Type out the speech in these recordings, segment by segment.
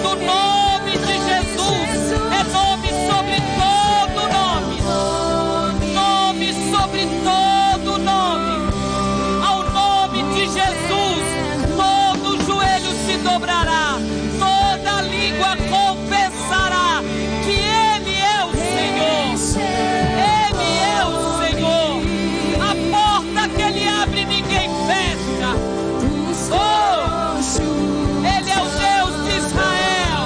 do nome de Jesus. É nome sobre todo nome. Nome sobre todo nome. Ao nome de Jesus, todo joelho se dobrará, toda língua confessará que Ele é o Senhor. Ele é o Senhor. A porta que Ele abre, ninguém fecha. Ele é o Deus de Israel,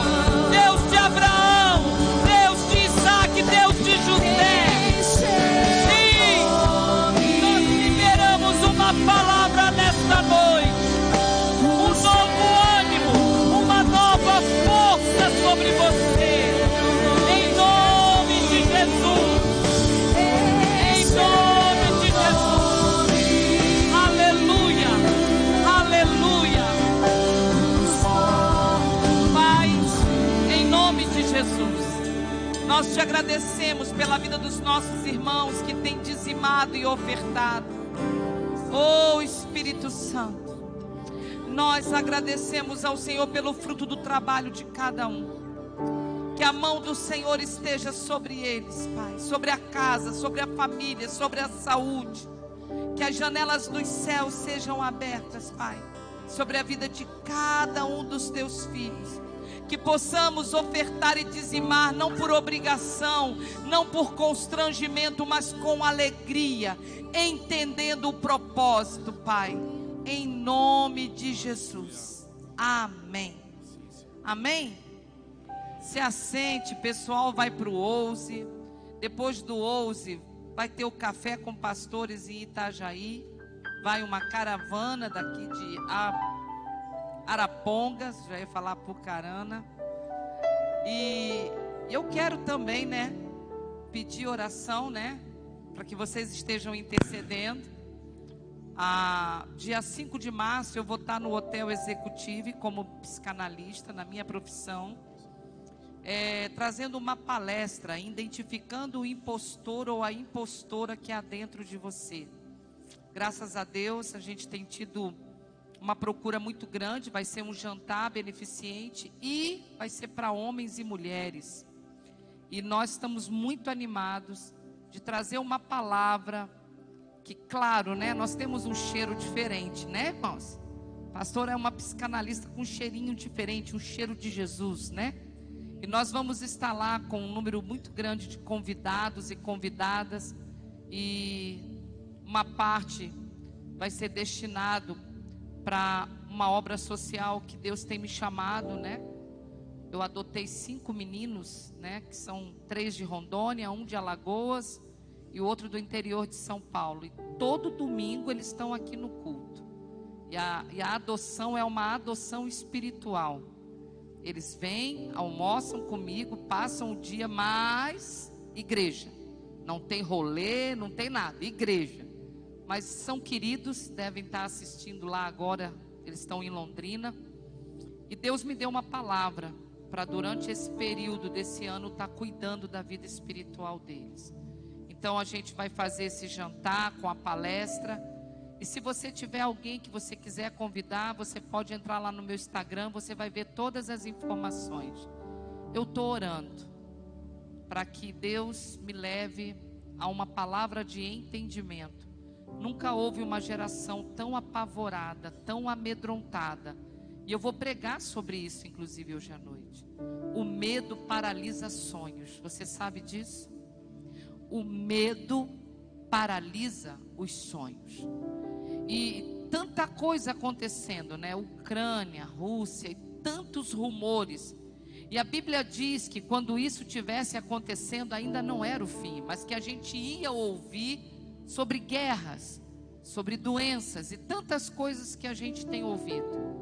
Deus de Abraão, Deus de Isaac, Deus de José. Sim, nós liberamos uma palavra nesta noite, um novo ânimo, uma nova força sobre você, em nome de Jesus, em nome de Jesus. Aleluia, aleluia. Pai, em nome de Jesus, nós te agradecemos pela vida dos nossos irmãos que têm dizimado e ofertado. Oh Espírito Santo, nós agradecemos ao Senhor pelo fruto do trabalho de cada um. Que a mão do Senhor esteja sobre eles, Pai, sobre a casa, sobre a família, sobre a saúde. Que as janelas dos céus sejam abertas, Pai, sobre a vida de cada um dos teus filhos. Que possamos ofertar e dizimar, não por obrigação, não por constrangimento, mas com alegria, entendendo o propósito, Pai, em nome de Jesus. Amém. Amém? Se assente, pessoal, vai para o Ouse. Depois do Ouse, vai ter o café com pastores em Itajaí. Vai uma caravana daqui de Arapongas, já ia falar Pucarana. E eu quero também, pedir oração, para que vocês estejam intercedendo. Dia 5 de março eu vou estar no Hotel Executive como psicanalista, na minha profissão, trazendo uma palestra, identificando o impostor ou a impostora que há dentro de você. Graças a Deus a gente tem tido uma procura muito grande. Vai ser um jantar beneficente e vai ser para homens e mulheres. E nós estamos muito animados de trazer uma palavra que, claro, nós temos um cheiro diferente, irmãos? Pastor é uma psicanalista com um cheirinho diferente, um cheiro de Jesus, E nós vamos estar lá com um número muito grande de convidados e convidadas. E uma parte vai ser destinado para uma obra social que Deus tem me chamado, Eu adotei 5 meninos, que são 3 de Rondônia, 1 de Alagoas e o outro do interior de São Paulo. E todo domingo eles estão aqui no culto. E a adoção é uma adoção espiritual. Eles vêm, almoçam comigo, passam o dia, mas igreja. Não tem rolê, não tem nada, igreja. Mas são queridos, devem estar assistindo lá agora, eles estão em Londrina. E Deus me deu uma palavra para durante esse período desse ano estar cuidando da vida espiritual deles. Então a gente vai fazer esse jantar com a palestra. E se você tiver alguém que você quiser convidar, você pode entrar lá no meu Instagram, você vai ver todas as informações. Eu estou orando para que Deus me leve a uma palavra de entendimento. Nunca houve uma geração tão apavorada, tão amedrontada. E eu vou pregar sobre isso, inclusive, hoje à noite. O medo paralisa sonhos. Você sabe disso? O medo paralisa os sonhos. E tanta coisa acontecendo, Ucrânia, Rússia, e tantos rumores. E a Bíblia diz que quando isso estivesse acontecendo, ainda não era o fim, mas que a gente ia ouvir sobre guerras, sobre doenças e tantas coisas que a gente tem ouvido.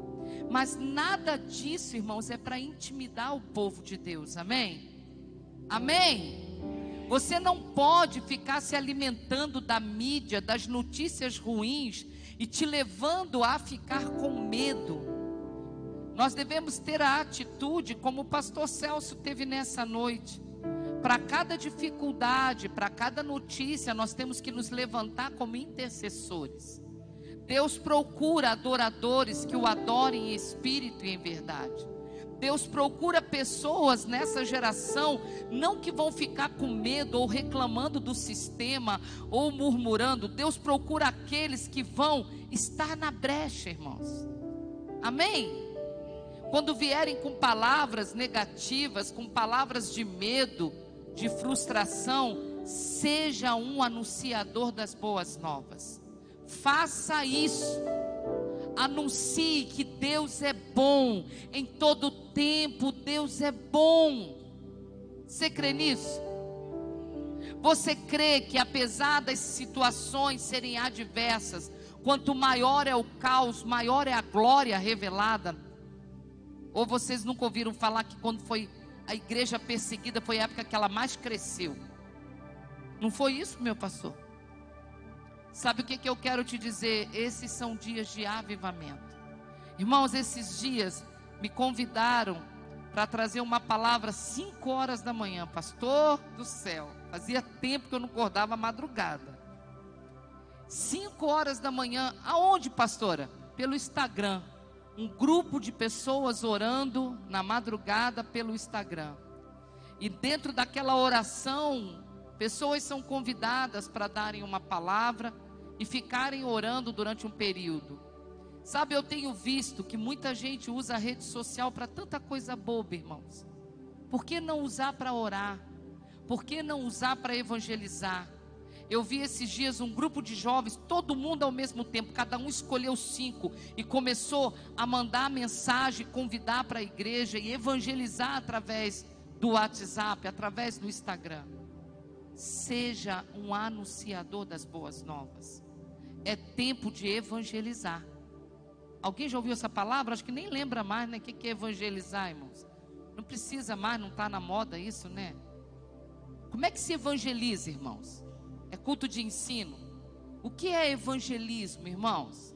Mas nada disso, irmãos, é para intimidar o povo de Deus, amém? Amém? Você não pode ficar se alimentando da mídia, das notícias ruins e te levando a ficar com medo. Nós devemos ter a atitude como o pastor Celso teve nessa noite. Para cada dificuldade, para cada notícia, nós temos que nos levantar como intercessores. Deus procura adoradores que o adorem em espírito e em verdade. Deus procura pessoas nessa geração, não que vão ficar com medo ou reclamando do sistema ou murmurando. Deus procura aqueles que vão estar na brecha, irmãos. Amém? Quando vierem com palavras negativas, com palavras de medo, de frustração, seja um anunciador das boas novas. Faça isso. Anuncie que Deus é bom, em todo tempo Deus é bom. Você crê nisso? Você crê que apesar das situações serem adversas, quanto maior é o caos, maior é a glória revelada? Ou vocês nunca ouviram falar que quando foi a igreja perseguida, foi a época que ela mais cresceu? Não foi isso, meu pastor? Sabe o que eu quero te dizer? Esses são dias de avivamento. Irmãos, esses dias me convidaram para trazer uma palavra 5 horas da manhã. Pastor do céu, fazia tempo que eu não acordava madrugada. 5 horas da manhã, aonde, pastora? Pelo Instagram. Um grupo de pessoas orando na madrugada pelo Instagram. E dentro daquela oração, pessoas são convidadas para darem uma palavra e ficarem orando durante um período. Sabe, eu tenho visto que muita gente usa a rede social para tanta coisa boba, irmãos. Por que não usar para orar? Por que não usar para evangelizar? Eu vi esses dias um grupo de jovens, todo mundo ao mesmo tempo, cada um escolheu 5 e começou a mandar mensagem, convidar para a igreja e evangelizar através do WhatsApp, através do Instagram. Seja um anunciador das boas novas. É tempo de evangelizar. Alguém já ouviu essa palavra? Acho que nem lembra mais, né? O que é evangelizar, irmãos? Não precisa mais, não está na moda isso, né? Como é que se evangeliza, irmãos? É culto de ensino? O que é evangelismo, irmãos?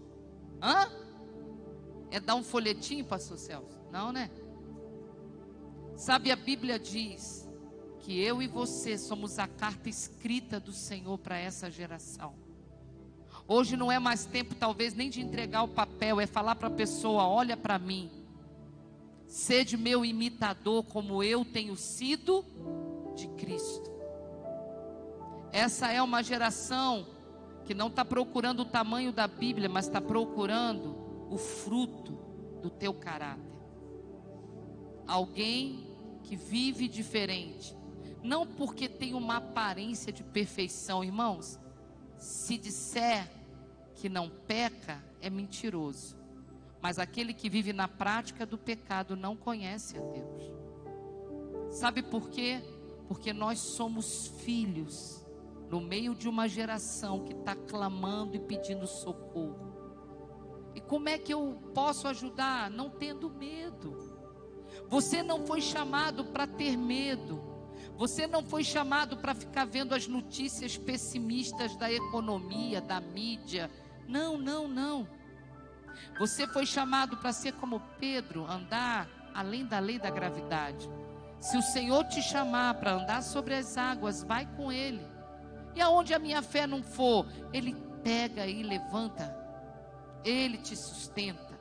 É dar um folhetinho, pastor Celso? Não, né? Sabe, a Bíblia diz que eu e você somos a carta escrita do Senhor para essa geração. Hoje não é mais tempo talvez nem de entregar o papel, é falar para a pessoa: olha para mim, sede meu imitador como eu tenho sido de Cristo. Essa é uma geração que não está procurando o tamanho da Bíblia, mas está procurando o fruto do teu caráter. Alguém que vive diferente, não porque tem uma aparência de perfeição, irmãos. Se disser que não peca, é mentiroso. Mas aquele que vive na prática do pecado não conhece a Deus. Sabe por quê? Porque nós somos filhos no meio de uma geração que está clamando e pedindo socorro. E como é que eu posso ajudar? Não tendo medo. Você não foi chamado para ter medo. Você não foi chamado para ficar vendo as notícias pessimistas da economia, da mídia. Não, não, não. Você foi chamado para ser como Pedro, andar além da lei da gravidade. Se o Senhor te chamar para andar sobre as águas, vai com Ele. E aonde a minha fé não for, Ele pega e levanta. Ele te sustenta.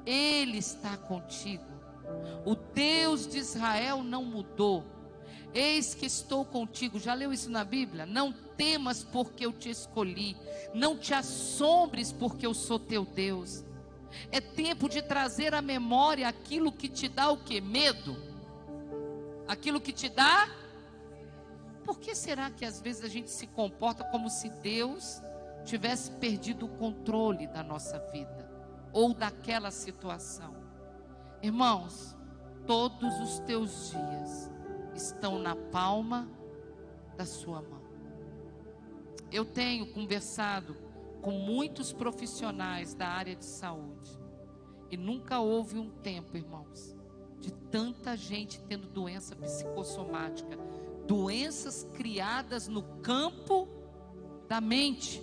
Ele está contigo. O Deus de Israel não mudou. Eis que estou contigo. Já leu isso na Bíblia? Não temas porque eu te escolhi. Não te assombres porque eu sou teu Deus. É tempo de trazer à memória aquilo que te dá o quê? Medo. Aquilo que te dá. Por que será que às vezes a gente se comporta como se Deus tivesse perdido o controle da nossa vida ou daquela situação? Irmãos, todos os teus dias estão na palma da sua mão. Eu tenho conversado com muitos profissionais da área de saúde e nunca houve um tempo, irmãos, de tanta gente tendo doença psicossomática, doenças criadas no campo da mente.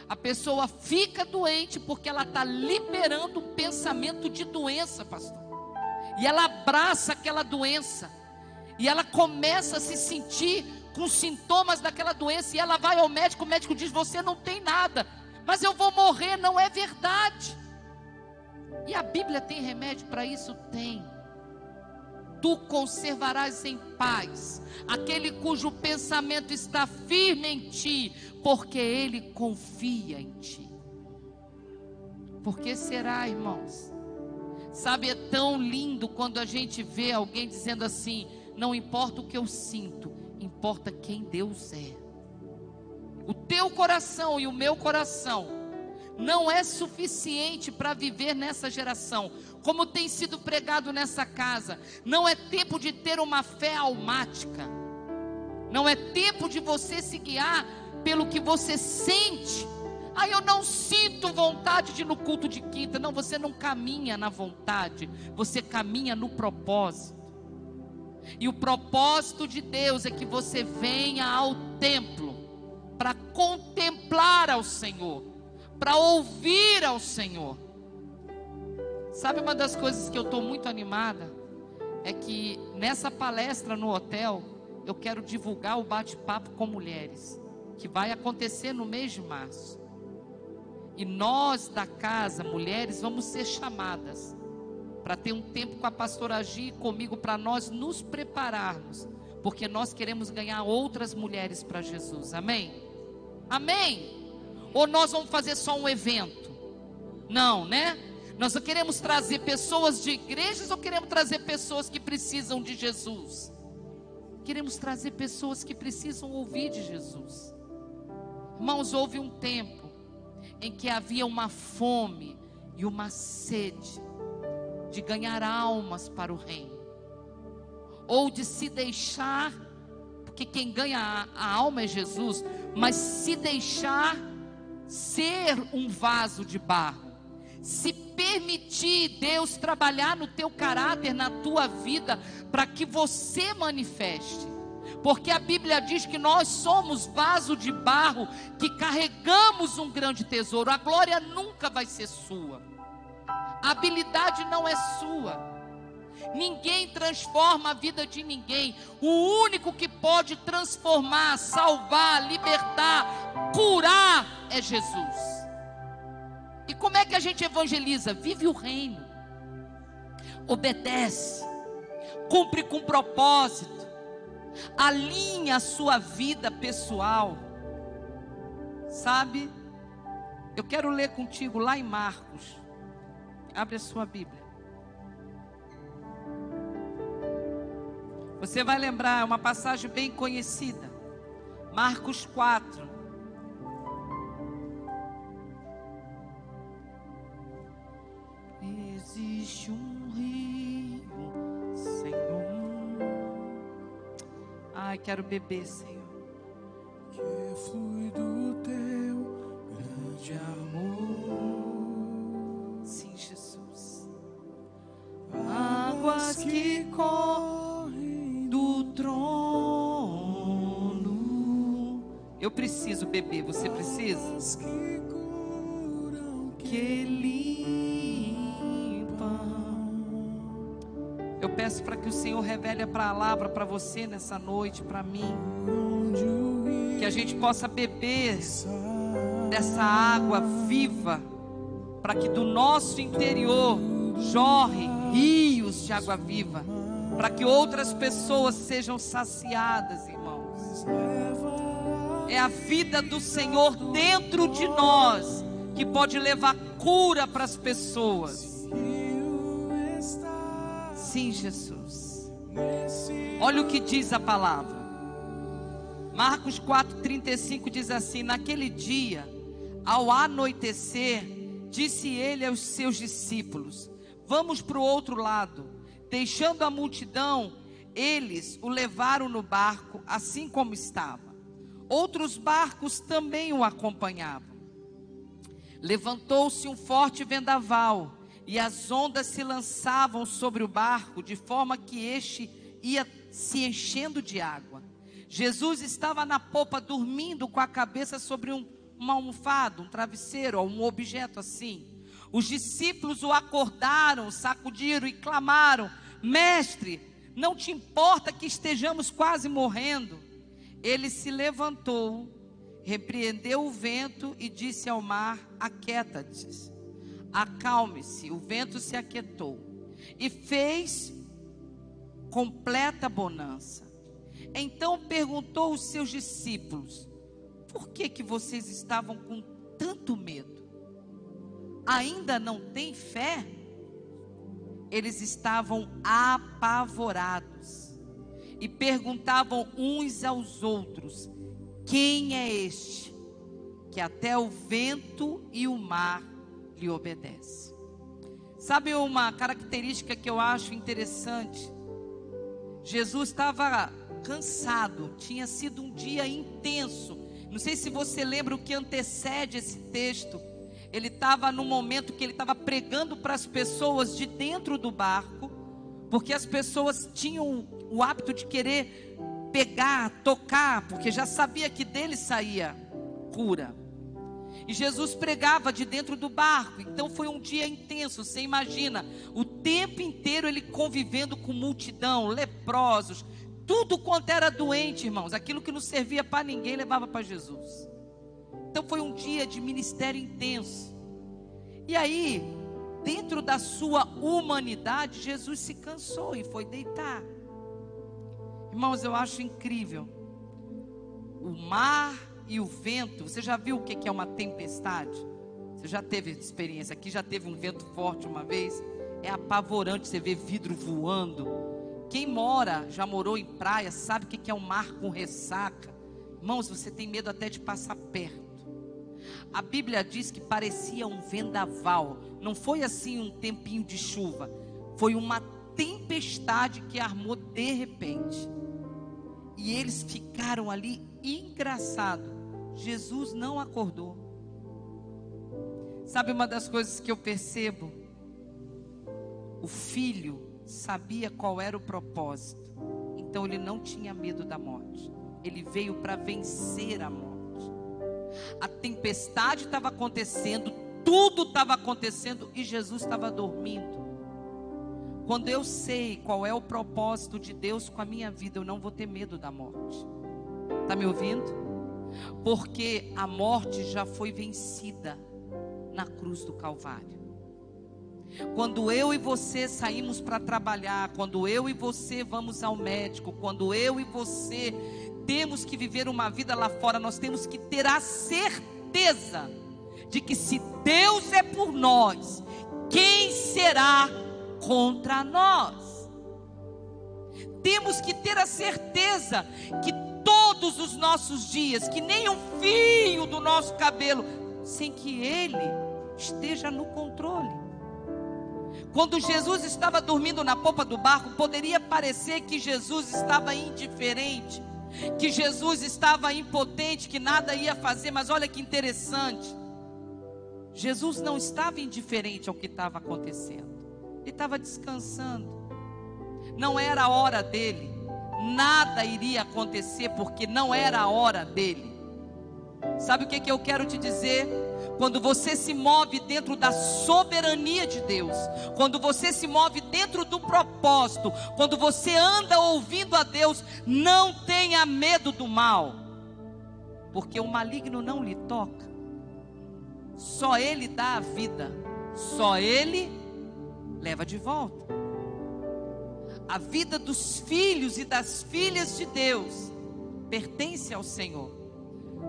A pessoa fica doente porque ela está liberando um pensamento de doença, pastor. E ela abraça aquela doença. E ela começa a se sentir com sintomas daquela doença. E ela vai ao médico, o médico diz: você não tem nada. Mas eu vou morrer, não é verdade. E a Bíblia tem remédio para isso? Tem. tu conservarás em paz aquele cujo pensamento está firme em ti, porque ele confia em ti. Por que será, irmãos? Sabe, é tão lindo quando a gente vê alguém dizendo assim: não importa o que eu sinto, importa quem Deus é. O teu coração e o meu coração não é suficiente para viver nessa geração, como tem sido pregado nessa casa. Não é tempo de ter uma fé almática, não é tempo de você se guiar pelo que você sente. Ah, eu não sinto vontade de ir no culto de quinta. Não, você não caminha na vontade, você caminha no propósito. E o propósito de Deus é que você venha ao templo para contemplar ao Senhor, para ouvir ao Senhor. Sabe, uma das coisas que eu estou muito animada é que nessa palestra no hotel eu quero divulgar o bate-papo com mulheres, que vai acontecer no mês de março. E nós da casa, mulheres, vamos ser chamadas para ter um tempo com a pastora Gi e comigo, para nós nos prepararmos, porque nós queremos ganhar outras mulheres para Jesus. Amém? Amém? Ou nós vamos fazer só um evento? Não, né? Nós queremos trazer pessoas de igrejas ou queremos trazer pessoas que precisam de Jesus? Queremos trazer pessoas que precisam ouvir de Jesus. Irmãos, houve um tempo em que havia uma fome e uma sede de ganhar almas para o reino, ou de se deixar, porque quem ganha a alma é Jesus, mas se deixar ser um vaso de barro, se permitir Deus trabalhar no teu caráter, na tua vida, para que você manifeste. Porque a Bíblia diz que nós somos vaso de barro, que carregamos um grande tesouro. A glória nunca vai ser sua, a habilidade não é sua, ninguém transforma a vida de ninguém. O único que pode transformar, salvar, libertar, curar é Jesus. E como é que a gente evangeliza? Vive o reino, obedece, cumpre com propósito, alinha a sua vida pessoal. Sabe, eu quero ler contigo lá em Marcos. Abre a sua Bíblia. Você vai lembrar, é uma passagem bem conhecida. Marcos 4. Existe um rio, Senhor. Ai, quero beber, Senhor. Que flui do teu grande amor. Sim, Jesus. Águas que correm do trono. Eu preciso beber, você precisa? Que curam, Que limpam. Eu peço para que o Senhor revele a palavra para você nessa noite, para mim. Que a gente possa beber dessa água viva, para que do nosso interior jorre rios de água viva, para que outras pessoas sejam saciadas, irmãos. É a vida do Senhor dentro de nós que pode levar cura para as pessoas. Sim, Jesus. Olha o que diz a palavra. Marcos 4,35 diz assim: naquele dia, ao anoitecer, disse ele aos seus discípulos: vamos para o outro lado. Deixando a multidão, eles o levaram no barco, assim como estava. Outros barcos também o acompanhavam. Levantou-se um forte vendaval, e as ondas se lançavam sobre o barco, de forma que este ia se enchendo de água. Jesus estava na popa, dormindo com a cabeça sobre uma almofada, um travesseiro, ou um objeto assim. Os discípulos o acordaram, sacudiram e clamaram: mestre, não te importa que estejamos quase morrendo? Ele se levantou, repreendeu o vento e disse ao mar: aquieta-te, acalme-se. O vento se aquietou e fez completa bonança. Então perguntou aos seus discípulos: por que vocês estavam com tanto medo? Ainda não têm fé? Eles estavam apavorados e perguntavam uns aos outros: quem é este que até o vento e o mar lhe obedecem? Sabe uma característica que eu acho interessante? Jesus estava cansado, tinha sido um dia intenso. Não sei se você lembra o que antecede esse texto. Ele estava no momento que ele estava pregando para as pessoas de dentro do barco, porque as pessoas tinham o hábito de querer pegar, tocar, porque já sabia que dele saía cura. E Jesus pregava de dentro do barco. Então foi um dia intenso. Você imagina, o tempo inteiro ele convivendo com multidão, leprosos, tudo quanto era doente, irmãos. Aquilo que não servia para ninguém levava para Jesus. Então foi um dia de ministério intenso. E aí, dentro da sua humanidade, Jesus se cansou e foi deitar. Irmãos, eu acho incrível. O mar e o vento. Você já viu o que é uma tempestade? Você já teve experiência? Aqui já teve um vento forte uma vez. É apavorante você ver vidro voando. Quem já morou em praia, sabe o que é um mar com ressaca. Irmãos, você tem medo até de passar perto. A Bíblia diz que parecia um vendaval. Não foi assim um tempinho de chuva. Foi uma tempestade que armou de repente. E eles ficaram ali engraçado. Jesus não acordou. Sabe uma das coisas que eu percebo? O filho sabia qual era o propósito. Então ele não tinha medo da morte. Ele veio para vencer a morte. A tempestade estava acontecendo, tudo estava acontecendo e Jesus estava dormindo. Quando eu sei qual é o propósito de Deus com a minha vida, eu não vou ter medo da morte. Está me ouvindo? Porque a morte já foi vencida na cruz do Calvário. Quando eu e você saímos para trabalhar, quando eu e você vamos ao médico, quando eu e você temos que viver uma vida lá fora, nós temos que ter a certeza de que se Deus é por nós, quem será contra nós? Temos que ter a certeza que todos os nossos dias, que nem um fio do nosso cabelo, sem que Ele esteja no controle. Quando Jesus estava dormindo na popa do barco, poderia parecer que Jesus estava indiferente, que Jesus estava impotente, que nada ia fazer, mas olha que interessante. Jesus não estava indiferente ao que estava acontecendo. Ele estava descansando. Não era a hora dele. Nada iria acontecer porque não era a hora dele. Sabe o que eu quero te dizer? Quando você se move dentro da soberania de Deus, quando você se move dentro do propósito, quando você anda ouvindo a Deus, não tenha medo do mal, porque o maligno não lhe toca. Só Ele dá a vida, só Ele leva de volta. A vida dos filhos e das filhas de Deus pertence ao Senhor.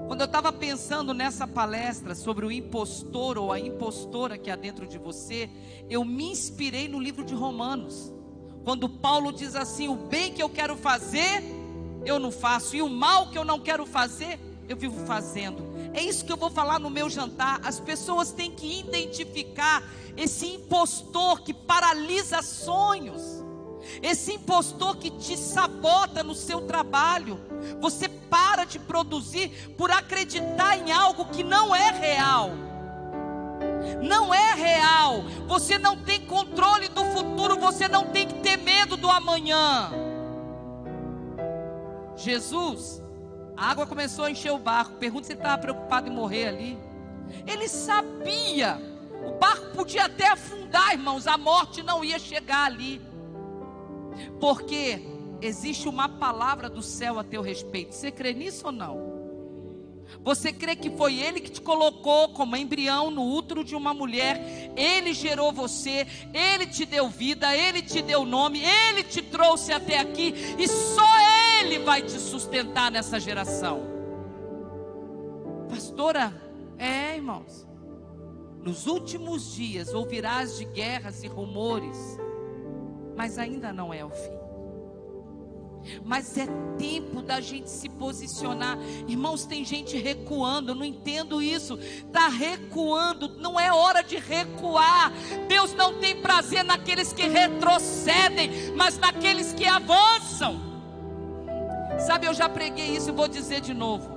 Quando eu estava pensando nessa palestra sobre o impostor ou a impostora que há dentro de você, eu me inspirei no livro de Romanos, quando Paulo diz assim: o bem que eu quero fazer, eu não faço, e o mal que eu não quero fazer, eu vivo fazendo. É isso que eu vou falar no meu jantar. As pessoas têm que identificar esse impostor que paralisa sonhos, esse impostor que te sabota no seu trabalho. Você para de produzir por acreditar em algo que não é real. Não é real. Você não tem controle do futuro. Você não tem que ter medo do amanhã. Jesus, a água começou a encher o barco. Pergunta se ele estava preocupado em morrer ali. Ele sabia. O barco podia até afundar, irmãos. A morte não ia chegar ali. Porque existe uma palavra do céu a teu respeito. Você crê nisso ou não? Você crê que foi Ele que te colocou como embrião no útero de uma mulher? Ele gerou você, Ele te deu vida, Ele te deu nome, Ele te trouxe até aqui, e só Ele vai te sustentar nessa geração. Pastora, irmãos, nos últimos dias ouvirás de guerras e rumores, mas ainda não é o fim. Mas é tempo da gente se posicionar. Irmãos, tem gente recuando, eu não entendo isso. Está recuando, não é hora de recuar. Deus não tem prazer naqueles que retrocedem, mas naqueles que avançam. Sabe, eu já preguei isso e vou dizer de novo.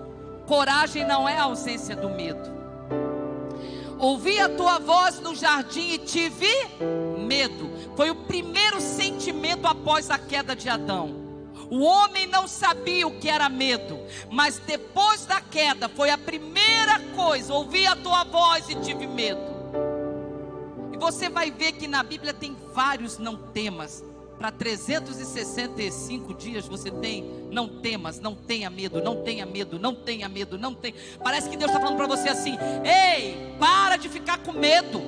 Coragem não é a ausência do medo. Ouvi a tua voz no jardim e tive medo. Foi o primeiro sentimento após a queda de Adão. O homem não sabia o que era medo, mas depois da queda foi a primeira coisa. Ouvi a tua voz e tive medo. E você vai ver que na Bíblia tem vários não temas. Para 365 dias você tem não temas, não tenha medo, não tenha medo, não tenha medo, não tenha. Parece que Deus está falando para você assim: ei, para de ficar com medo.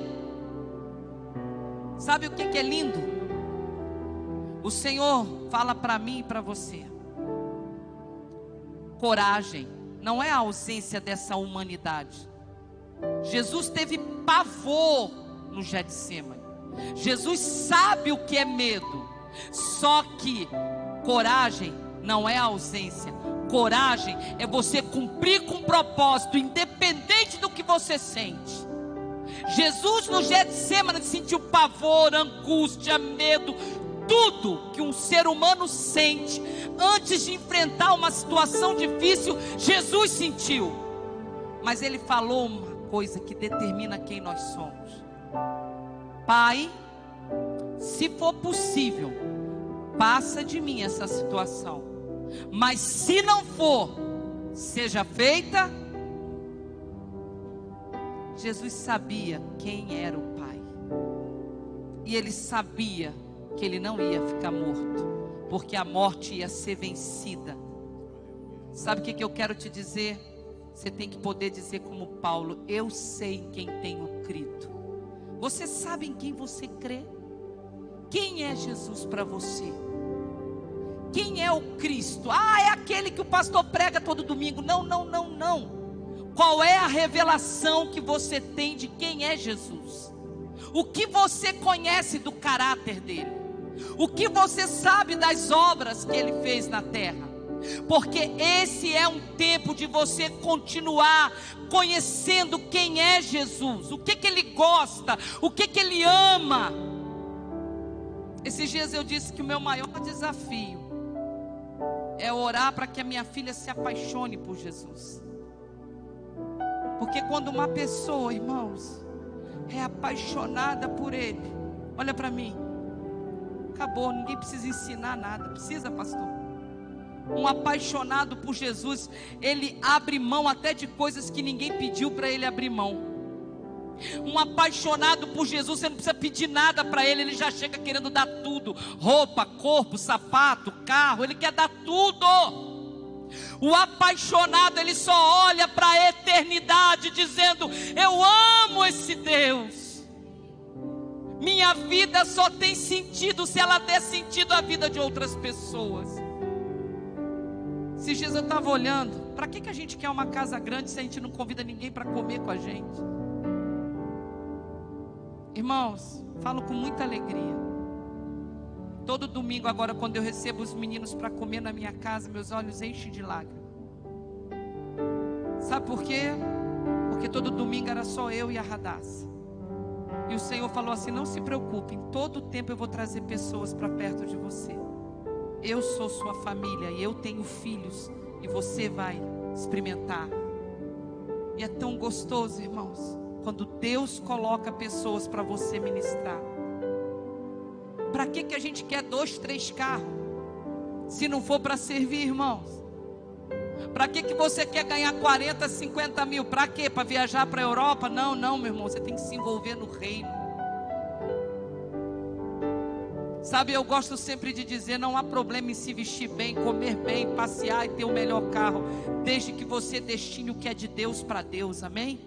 Sabe o que é lindo? O Senhor fala para mim e para você: coragem não é a ausência dessa humanidade. Jesus teve pavor no Getsêmani. Jesus sabe o que é medo. Só que coragem não é a ausência. Coragem é você cumprir com um propósito, independente do que você sente. Jesus no Getsêmani sentiu pavor, angústia, medo, tudo que um ser humano sente antes de enfrentar uma situação difícil. Jesus sentiu, mas ele falou uma coisa que determina quem nós somos: Pai, se for possível, passa de mim essa situação, mas se não for, seja feita. Jesus sabia quem era o Pai, e ele sabia que ele não ia ficar morto, porque a morte ia ser vencida. Sabe o que eu quero te dizer? Você tem que poder dizer como Paulo: eu sei em quem tenho crido. Você sabe em quem você crê? Quem é Jesus para você? Quem é o Cristo? É aquele que o pastor prega todo domingo. Não, não, não, não. Qual é a revelação que você tem de quem é Jesus? O que você conhece do caráter dele? O que você sabe das obras que ele fez na terra? Porque esse é um tempo de você continuar conhecendo quem é Jesus, o que ele gosta, o que ele ama. Esses dias eu disse que o meu maior desafio é orar para que a minha filha se apaixone por Jesus. Porque quando uma pessoa, irmãos, é apaixonada por Ele, olha para mim, acabou, ninguém precisa ensinar nada. Precisa, pastor? Um apaixonado por Jesus, ele abre mão até de coisas que ninguém pediu para ele abrir mão. Um apaixonado por Jesus, você não precisa pedir nada para ele, ele já chega querendo dar tudo: roupa, corpo, sapato, carro, ele quer dar tudo. O apaixonado, ele só olha para a eternidade dizendo: eu amo esse Deus. Minha vida só tem sentido se ela der sentido à vida de outras pessoas. Esses dias eu estava olhando, para que a gente quer uma casa grande se a gente não convida ninguém para comer com a gente? Irmãos, falo com muita alegria. Todo domingo agora, quando eu recebo os meninos para comer na minha casa, meus olhos enchem de lágrimas. Sabe por quê? Porque todo domingo era só eu e a Radassa. E o Senhor falou assim: não se preocupe, em todo tempo eu vou trazer pessoas para perto de você. Eu sou sua família e eu tenho filhos, e você vai experimentar. E é tão gostoso, irmãos, quando Deus coloca pessoas para você ministrar. Para que a gente quer 2, 3 carros, se não for para servir, irmãos? Para que você quer ganhar 40, 50 mil? Para quê? Para viajar para a Europa? Não, não, meu irmão, você tem que se envolver no reino. Sabe, eu gosto sempre de dizer, não há problema em se vestir bem, comer bem, passear e ter o melhor carro, desde que você destine o que é de Deus para Deus, amém?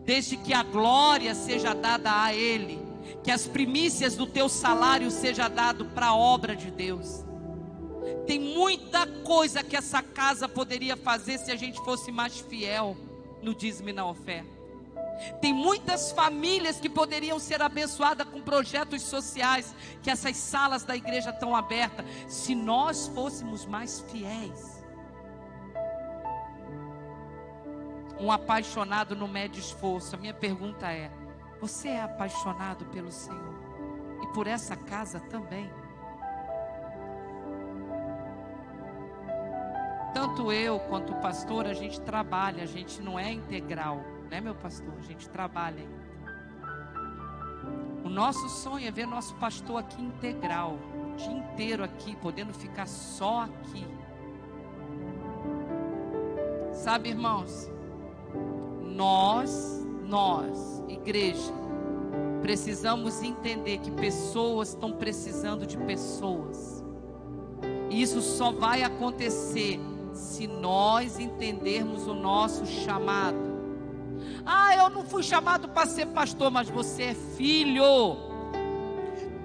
Desde que a glória seja dada a Ele, que as primícias do teu salário seja dado para a obra de Deus. Tem muita coisa que essa casa poderia fazer se a gente fosse mais fiel no dízimo e na oferta. Tem muitas famílias que poderiam ser abençoadas com projetos sociais, que essas salas da igreja estão abertas, se nós fôssemos mais fiéis. Um apaixonado não mede esforço. A minha pergunta é: você é apaixonado pelo Senhor e por essa casa também? Tanto eu quanto o pastor, a gente trabalha, a gente não é integral, né, meu pastor? A gente trabalha. O nosso sonho é ver nosso pastor aqui integral, o dia inteiro aqui, podendo ficar só aqui. Sabe, irmãos, nós, igreja, precisamos entender que pessoas estão precisando de pessoas. E isso só vai acontecer se nós entendermos o nosso chamado. Ah, eu não fui chamado para ser pastor, mas você é filho.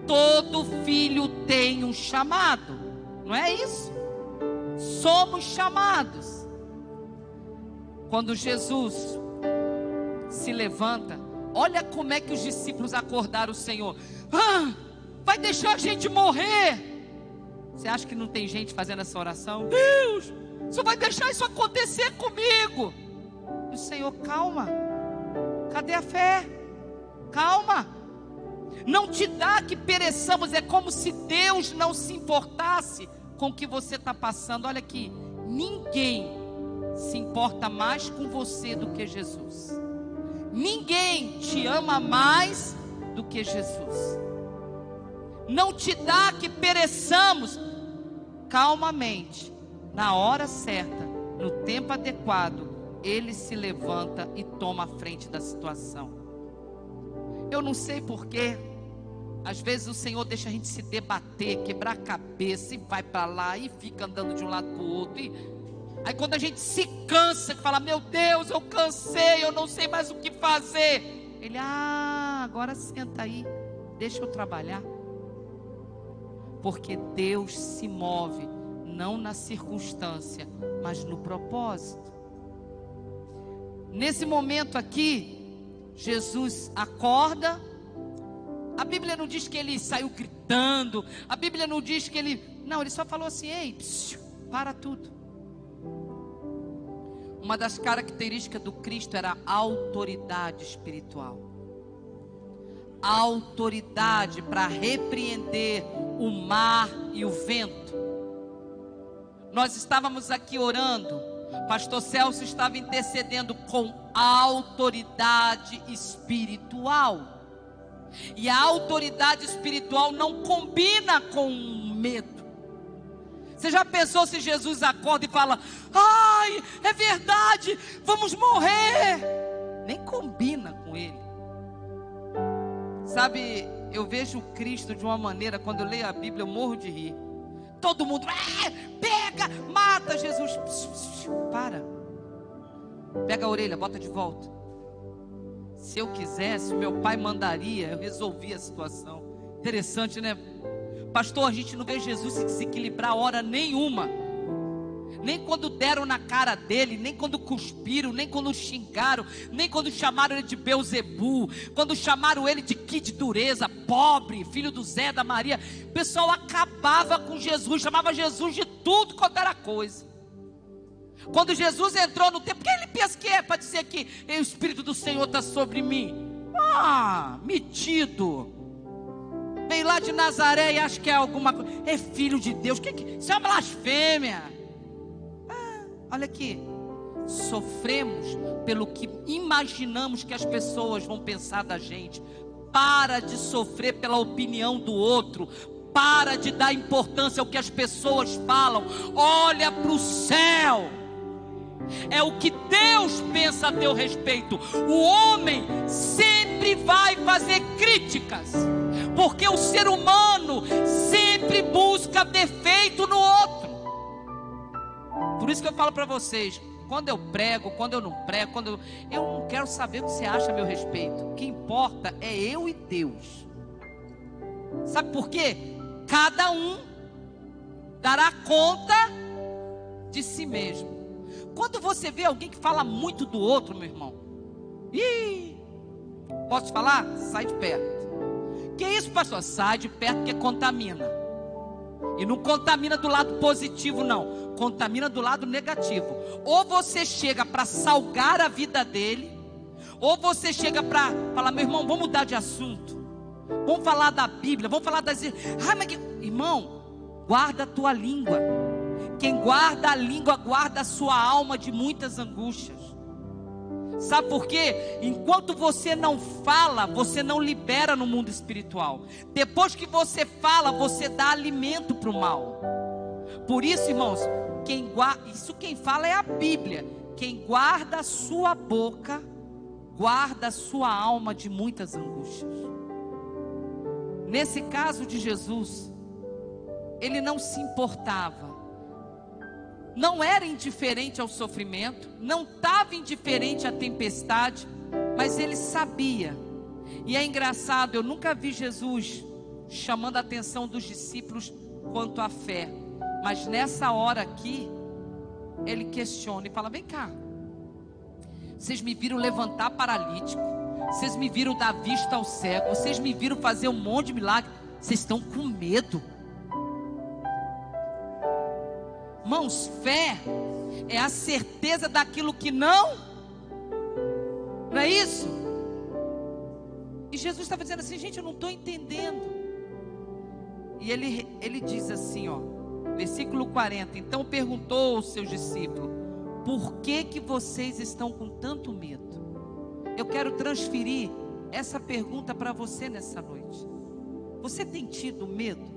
Todo filho tem um chamado, não é isso? Somos chamados. Quando Jesus se levanta, olha como é que os discípulos acordaram o Senhor. Ah, vai deixar a gente morrer? Você acha que não tem gente fazendo essa oração? Deus, você vai deixar isso acontecer comigo? E o Senhor, calma. Cadê a fé? Calma. Não te dá que pereçamos. É como se Deus não se importasse com o que você está passando. Olha aqui, ninguém se importa mais com você do que Jesus. Ninguém te ama mais do que Jesus. Não te dá que pereçamos. Calmamente, na hora certa, no tempo adequado, Ele se levanta e toma a frente da situação. Eu não sei porquê, às vezes o Senhor deixa a gente se debater, quebrar a cabeça, e vai para lá, e fica andando de um lado para o outro, aí quando a gente se cansa, que fala, meu Deus, eu cansei, eu não sei mais o que fazer, Ele, agora senta aí, deixa eu trabalhar. Porque Deus se move não na circunstância, mas no propósito. Nesse momento aqui, Jesus acorda. A Bíblia não diz que ele saiu gritando. A Bíblia não diz que ele... Não, ele só falou assim, ei, psiu, para tudo. Uma das características do Cristo era a autoridade espiritual. Autoridade para repreender o mar e o vento. Nós estávamos aqui orando, pastor Celso estava intercedendo com autoridade espiritual. E a autoridade espiritual não combina com medo. Você já pensou se Jesus acorda e fala, ai, é verdade, vamos morrer? Nem combina com ele. Sabe, eu vejo Cristo de uma maneira, quando eu leio a Bíblia, eu morro de rir. Todo mundo, pega, mata Jesus. Para. Pega a orelha, bota de volta. Se eu quisesse, o meu pai mandaria, eu resolvia a situação. Interessante, né? Pastor, a gente não vê Jesus se desequilibrar hora nenhuma. Nem quando deram na cara dele, nem quando cuspiram, nem quando xingaram, nem quando chamaram ele de Beuzebu, quando chamaram ele de que de dureza, pobre, filho do Zé, da Maria. O pessoal acabava com Jesus, chamava Jesus de tudo quanto era coisa. Quando Jesus entrou no templo, quem ele pensa que é para dizer que o Espírito do Senhor está sobre mim? Metido. Vem lá de Nazaré e acha que é alguma coisa. É filho de Deus. Isso é uma blasfêmia. Olha aqui, sofremos pelo que imaginamos que as pessoas vão pensar da gente. Para de sofrer pela opinião do outro. Para de dar importância ao que as pessoas falam. Olha para o céu. É o que Deus pensa a teu respeito. O homem sempre vai fazer críticas, porque o ser humano sempre busca defeito no outro. Por isso que eu falo para vocês, quando eu prego, quando eu não prego, eu não quero saber o que você acha a meu respeito. O que importa é eu e Deus. Sabe por quê? Cada um dará conta de si mesmo. Quando você vê alguém que fala muito do outro, meu irmão, posso falar? Sai de perto. Que isso, pastor? Sai de perto, porque contamina. E não contamina do lado positivo, não. Contamina do lado negativo. Ou você chega para salgar a vida dele, ou você chega para falar: meu irmão, vamos mudar de assunto. Vamos falar da Bíblia, vamos falar das... Irmão, guarda a tua língua. Quem guarda a língua, guarda a sua alma de muitas angústias. Sabe por quê? Enquanto você não fala, você não libera no mundo espiritual. Depois que você fala, você dá alimento para o mal. Por isso, irmãos, quem fala é a Bíblia. Quem guarda a sua boca, guarda a sua alma de muitas angústias. Nesse caso de Jesus, ele não se importava. Não era indiferente ao sofrimento, não estava indiferente à tempestade, mas ele sabia. E é engraçado, eu nunca vi Jesus chamando a atenção dos discípulos quanto à fé. Mas nessa hora aqui, ele questiona e fala: vem cá, vocês me viram levantar paralítico, vocês me viram dar vista ao cego, vocês me viram fazer um monte de milagre, vocês estão com medo? Irmãos, fé é a certeza daquilo que não é isso? E Jesus estava dizendo assim: gente, eu não estou entendendo. E ele diz assim, ó, versículo 40: então perguntou aos seus discípulos: por que vocês estão com tanto medo? Eu quero transferir essa pergunta para você nessa noite. Você tem tido medo?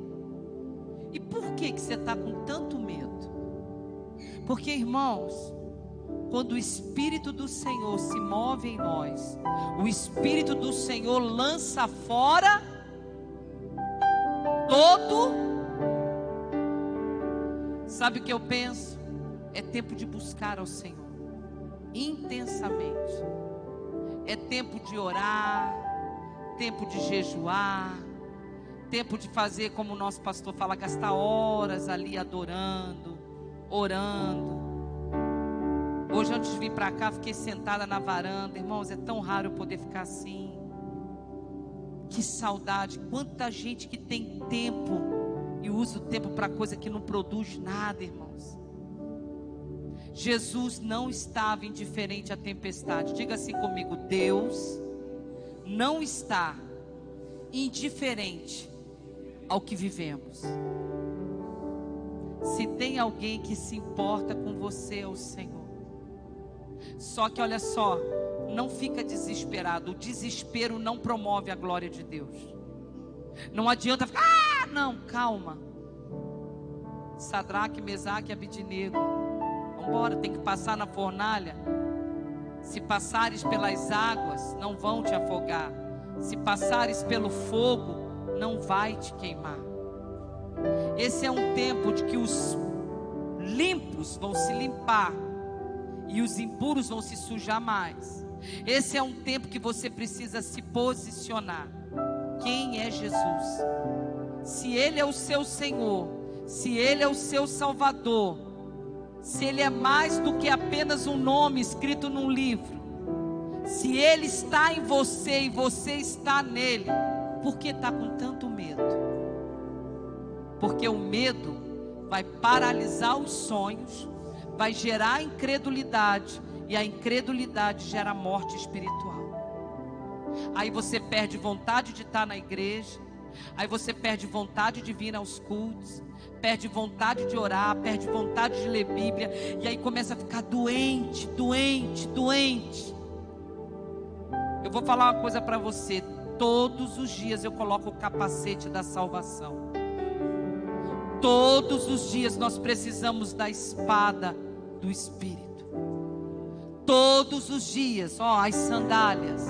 E por que você está com tanto medo? Porque, irmãos, quando o Espírito do Senhor se move em nós, o Espírito do Senhor lança fora todo. Sabe o que eu penso? É tempo de buscar ao Senhor intensamente. É tempo de orar, tempo de jejuar, tempo de fazer como o nosso pastor fala, gastar horas ali adorando, orando. Hoje, antes de vir para cá, fiquei sentada na varanda. Irmãos, é tão raro eu poder ficar assim. Que saudade. Quanta gente que tem tempo e usa o tempo para coisa que não produz nada, irmãos. Jesus não estava indiferente à tempestade. Diga assim comigo: Deus não está indiferente ao que vivemos. Se tem alguém que se importa com você, é o Senhor. Só que olha só, não fica desesperado. O desespero não promove a glória de Deus. Não adianta ficar, não, calma. Sadraque, Mesaque e Abidnego, vamos embora, tem que passar na fornalha. Se passares pelas águas, não vão te afogar. Se passares pelo fogo, não vai te queimar. Esse é um tempo de que os limpos vão se limpar e os impuros vão se sujar mais. Esse é um tempo que você precisa se posicionar. Quem é Jesus? Se Ele é o seu Senhor, se Ele é o seu Salvador, se Ele é mais do que apenas um nome escrito num livro, se Ele está em você e você está nele, por que está com tanto medo? Porque o medo vai paralisar os sonhos, vai gerar incredulidade, e a incredulidade gera morte espiritual. Aí você perde vontade de estar na igreja, aí você perde vontade de vir aos cultos, perde vontade de orar, perde vontade de ler Bíblia, e aí começa a ficar doente. Eu vou falar uma coisa para você: todos os dias eu coloco o capacete da salvação. Todos os dias nós precisamos da espada do Espírito. Todos os dias, as sandálias,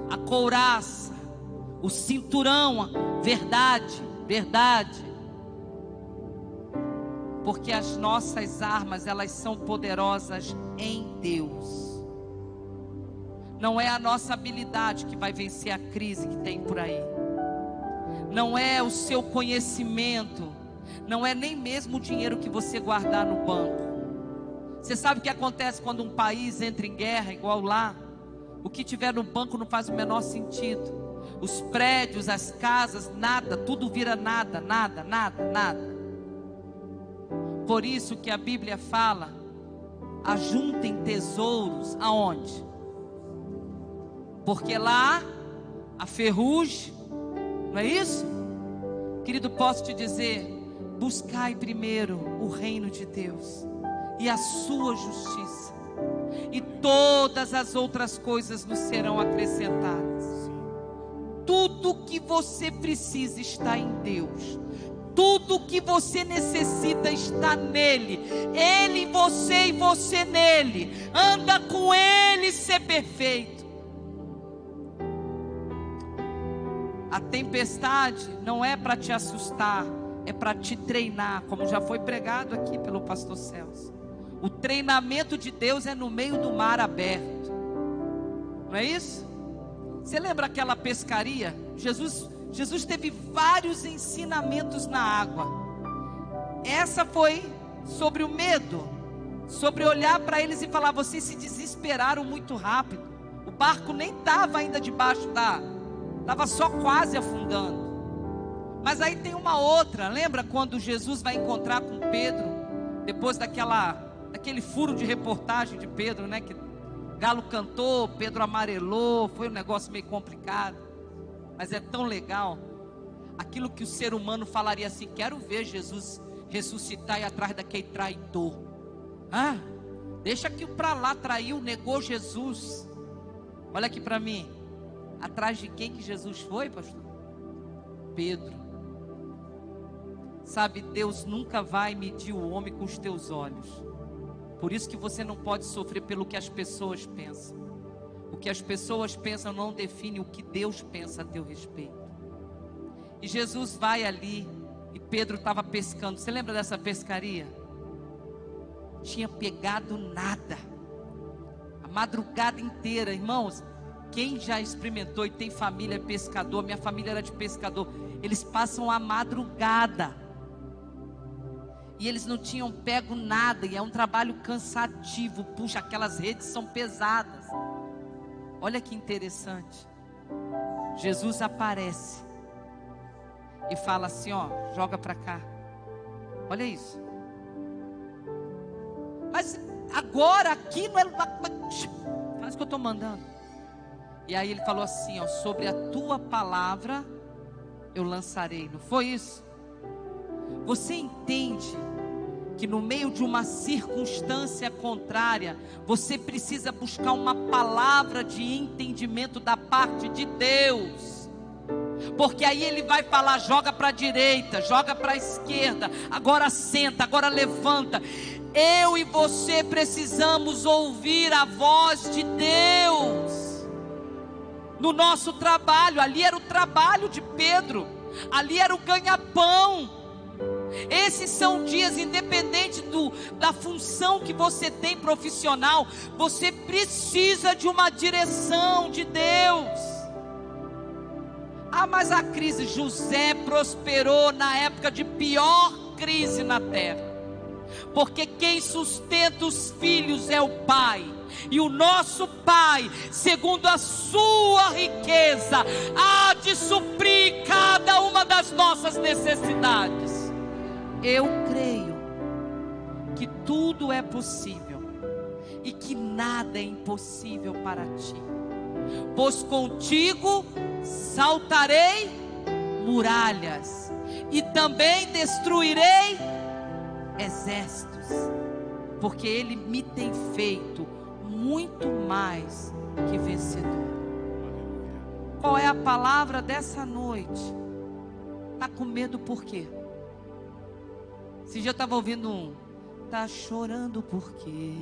a couraça, o cinturão, verdade, verdade. Porque as nossas armas, elas são poderosas em Deus. Não é a nossa habilidade que vai vencer a crise que tem por aí. Não é o seu conhecimento. Não é nem mesmo o dinheiro que você guardar no banco. Você sabe o que acontece quando um país entra em guerra, igual lá? O que tiver no banco não faz o menor sentido. Os prédios, as casas, nada, tudo vira nada, nada, nada, nada. Por isso que a Bíblia fala: ajuntem tesouros aonde? Porque lá a ferrugem, não é isso? Querido, posso te dizer, buscai primeiro o reino de Deus e a sua justiça, e todas as outras coisas nos serão acrescentadas. Tudo que você precisa está em Deus. Tudo que você necessita está nele. Ele em você e você nele. Anda com ele, ser perfeito. A tempestade não é para te assustar, é para te treinar, como já foi pregado aqui pelo pastor Celso. O treinamento de Deus é no meio do mar aberto. Não é isso? Você lembra aquela pescaria? Jesus teve vários ensinamentos na água. Essa foi sobre o medo, sobre olhar para eles e falar: vocês se desesperaram muito rápido. O barco nem estava ainda debaixo estava só quase afundando. Mas aí tem uma outra. Lembra quando Jesus vai encontrar com Pedro, depois daquele furo de reportagem de Pedro, né? Que Galo cantou, Pedro amarelou, foi um negócio meio complicado. Mas é tão legal. Aquilo que o ser humano falaria assim: quero ver Jesus ressuscitar e atrás daquele traidor. Deixa que o para lá traiu, negou Jesus. Olha aqui para mim. Atrás de quem que Jesus foi, pastor? Pedro. Sabe, Deus nunca vai medir o homem com os teus olhos. Por isso que você não pode sofrer pelo que as pessoas pensam. O que as pessoas pensam não define o que Deus pensa a teu respeito. E Jesus vai ali, e Pedro estava pescando. Você lembra dessa pescaria? Tinha pegado nada, a madrugada inteira. Irmãos, quem já experimentou e tem família pescador, minha família era de pescador, eles passam a madrugada, e eles não tinham pego nada, e é um trabalho cansativo. Puxa, aquelas redes são pesadas. Olha que interessante. Jesus aparece e fala assim: ó, joga para cá. Olha isso. Mas agora aqui não é, faz o que eu estou mandando. E aí ele falou assim, ó: sobre a tua palavra eu lançarei. Não foi isso? Você entende que no meio de uma circunstância contrária, você precisa buscar uma palavra de entendimento da parte de Deus? Porque aí ele vai falar: joga para a direita, joga para a esquerda, agora senta, agora levanta. Eu e você precisamos ouvir a voz de Deus. No nosso trabalho, ali era o trabalho de Pedro, ali era o ganha-pão. Esses são dias, independente da função que você tem profissional, você precisa de uma direção de Deus. Mas a crise, José prosperou na época de pior crise na terra, porque quem sustenta os filhos é o pai. E o nosso Pai, segundo a sua riqueza, há de suprir cada uma das nossas necessidades. Eu creio que tudo é possível e que nada é impossível para ti. Pois contigo saltarei muralhas e também destruirei exércitos, porque Ele me tem feito muito mais que vencedor. Qual é a palavra dessa noite? Está com medo por quê? Esse dia eu estava ouvindo tá chorando por quê?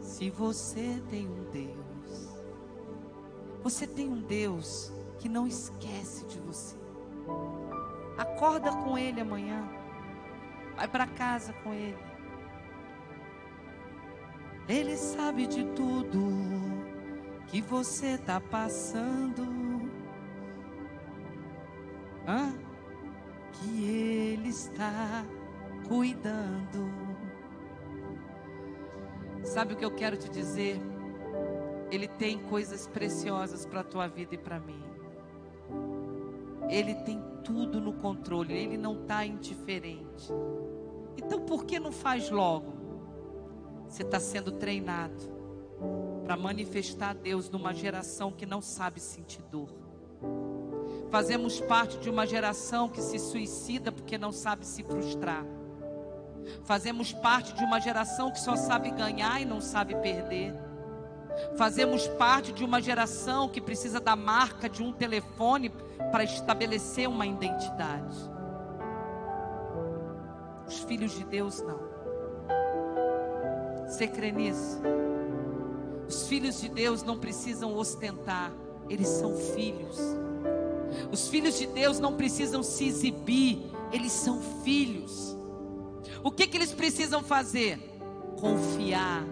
Se você tem um Deus. Você tem um Deus que não esquece de você. Acorda com Ele amanhã. Vai para casa com Ele. Ele sabe de tudo que você está passando. Que Ele está cuidando. Sabe o que eu quero te dizer? Ele tem coisas preciosas para a tua vida e para mim. Ele tem tudo no controle. Ele não está indiferente. Então por que não faz logo? Você está sendo treinado para manifestar Deus numa geração que não sabe sentir dor. Fazemos parte de uma geração que se suicida porque não sabe se frustrar. Fazemos parte de uma geração que só sabe ganhar e não sabe perder. Fazemos parte de uma geração que precisa da marca de um telefone para estabelecer uma identidade. Os filhos de Deus não. Você crê nisso? Os filhos de Deus não precisam ostentar, eles são filhos. Os filhos de Deus não precisam se exibir, eles são filhos. O que eles precisam fazer? Confiar.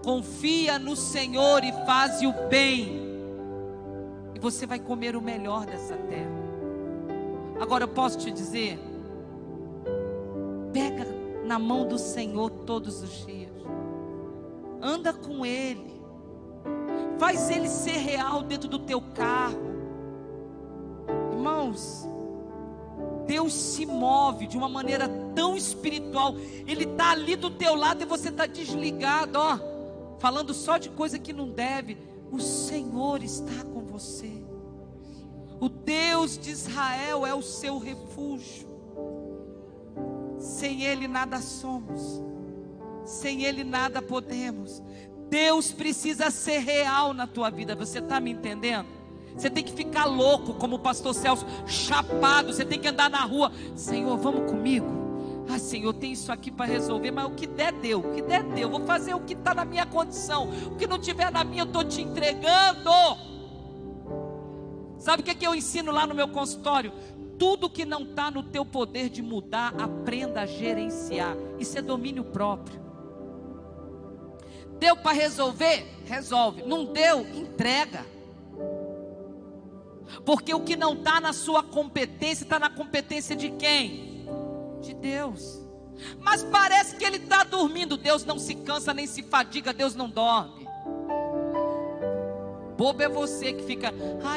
Confia no Senhor e faz o bem, e você vai comer o melhor dessa terra. Agora eu posso te dizer, pega na mão do Senhor todos os dias, anda com Ele, faz Ele ser real dentro do teu carro. Irmãos, Deus se move de uma maneira tão espiritual. Ele está ali do teu lado e você está desligado, falando só de coisa que não deve. O Senhor está com você. O Deus de Israel é o seu refúgio. Sem Ele nada somos, sem Ele nada podemos. Deus precisa ser real na tua vida. Você está me entendendo? Você tem que ficar louco, como o pastor Celso, chapado. Você tem que andar na rua. Senhor, vamos comigo? Senhor, tem isso aqui para resolver, mas o que der deu, o que der deu. Vou fazer o que está na minha condição. O que não tiver na minha, eu estou te entregando. Sabe o que eu ensino lá no meu consultório? Tudo que não está no teu poder de mudar, aprenda a gerenciar. Isso é domínio próprio. Deu para resolver? Resolve. Não deu? Entrega. Porque o que não está na sua competência, está na competência de quem? De Deus. Mas parece que ele está dormindo. Deus não se cansa nem se fadiga. Deus não dorme. Bobo é você que fica,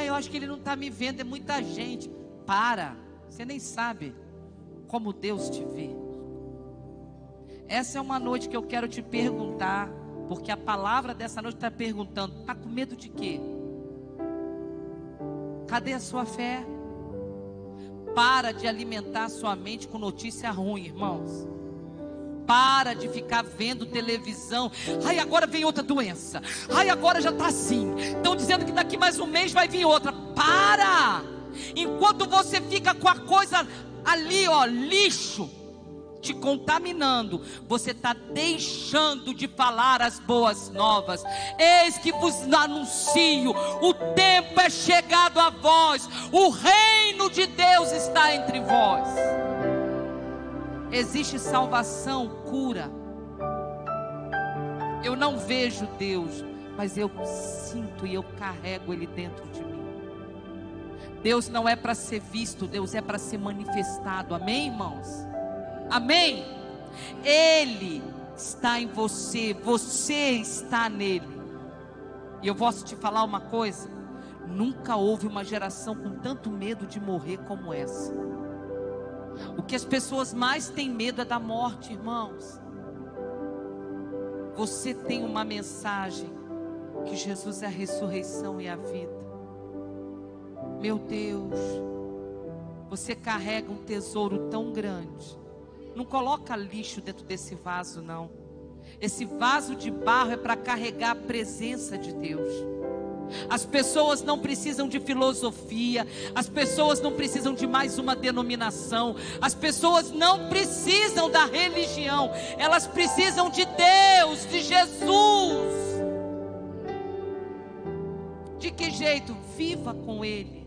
eu acho que ele não está me vendo, é muita gente. Para, você nem sabe como Deus te vê. Essa é uma noite que eu quero te perguntar, porque a palavra dessa noite está perguntando, está com medo de quê? Cadê a sua fé? Para de alimentar a sua mente com notícia ruim, irmãos. Para de ficar vendo televisão. Agora vem outra doença. Agora já está assim. Estão dizendo que daqui mais um mês vai vir outra. Para! Enquanto você fica com a coisa ali, lixo, te contaminando, você está deixando de falar as boas novas. Eis que vos anuncio, o tempo é chegado a vós, o reino de Deus está entre vós. Existe salvação, cura. Eu não vejo Deus, mas eu sinto e eu carrego Ele dentro de mim. Deus não é para ser visto, Deus é para ser manifestado. Amém, irmãos? Amém? Ele está em você, você está nele. E eu posso te falar uma coisa: nunca houve uma geração com tanto medo de morrer como essa. O que as pessoas mais têm medo é da morte, irmãos. Você tem uma mensagem, que Jesus é a ressurreição e a vida. Meu Deus, você carrega um tesouro tão grande. Não coloca lixo dentro desse vaso, não. Esse vaso de barro é para carregar a presença de Deus. As pessoas não precisam de filosofia. As pessoas não precisam de mais uma denominação. As pessoas não precisam da religião. Elas precisam de Deus, de Jesus. De que jeito? Viva com Ele.